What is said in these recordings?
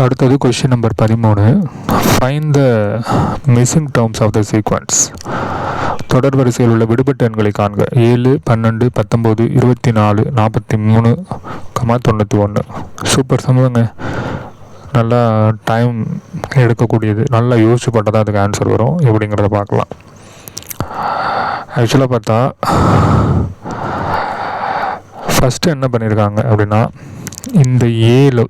அடுத்தது question number 13. Find the missing terms of the sequence. தொடர் வரிசையில் உள்ள விடுபட்ட எண்களை காண்க. 7, 12, 19, 24, 43, 91. சூப்பர் சம்பவங்க. நல்லா டைம் எடுக்கக்கூடியது, நல்லா யோசிச்சு போட்டால் தான் அதுக்கு ஆன்சர் வரும். எப்படிங்கிறத பார்க்கலாம். ஆக்சுவலாக பார்த்தா ஃபஸ்ட்டு என்ன பண்ணியிருக்காங்க அப்படின்னா, இந்த 7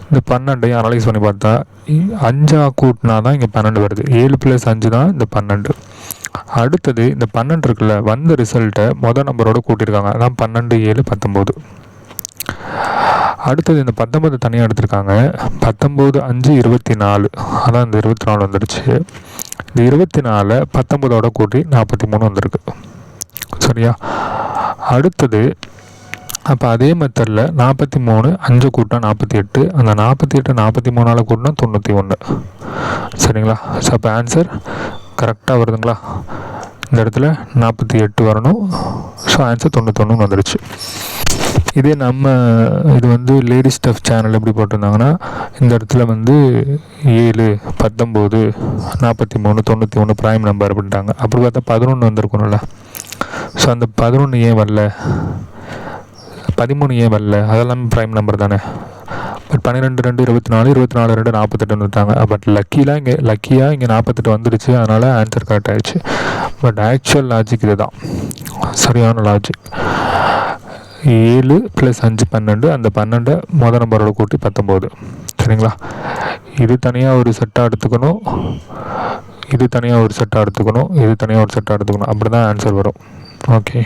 இந்த 12 அனலைஸ் பண்ணி பார்த்தா 5 கூட்டினா தான் இங்கே 12 வருது. 7 + 5 தான் இந்த 12. அடுத்தது இந்த 12 இருக்குல்ல, வந்த ரிசல்ட்டை மொதல் நம்பரோடு கூட்டியிருக்காங்க. அதான் 12, 7, 19. அடுத்தது இந்த 19 தனியாக எடுத்திருக்காங்க. 19, 5, 24. அதான் இந்த 24 வந்துடுச்சு. இந்த 24 19ஓட கூட்டி 43 வந்திருக்கு. சரியா? அடுத்தது அப்போ அதே மெத்தடில் 43 5 கூட்டினா 48. அந்த 48 43ஆல் கூட்டினா 91. சரிங்களா? ஸோ அப்போ ஆன்சர் கரெக்டாக வருதுங்களா? இந்த இடத்துல 48 வரணும். ஸோ ஆன்சர் 91 வந்துடுச்சு. இதே இது வந்து லேடி ஸ்டஃப் சேனல் எப்படி போட்டிருந்தாங்கன்னா, இந்த இடத்துல 7, 19, 43, 91 ப்ரைம் நம்பர் அப்படின்ட்டாங்க. அப்படி பார்த்தா 11 வந்திருக்கணும்ல. ஸோ அந்த 11 ஏன் வரல, 13 ஏன் வரல? அதெல்லாம் ப்ரைம் நம்பர் தானே. பட் 12, 2, 24, 24, 2, 48 வந்துட்டாங்க. பட் லக்கியாக இங்கே 48 வந்துடுச்சு. அதனால் ஆன்சர் கரெக்ட் ஆகிடுச்சு. பட் ஆக்சுவல் லாஜிக் இது தான், சரியான லாஜிக். 7 + 5 12. அந்த 12 மொதல் நம்பரோட கூட்டி 19. சரிங்களா? இது தனியாக ஒரு செட்டாக எடுத்துக்கணும், இது தனியாக ஒரு செட்டாக எடுத்துக்கணும், இது தனியாக ஒரு செட்டாக எடுத்துக்கணும். அப்படி தான் ஆன்சர் வரும். ஓகே.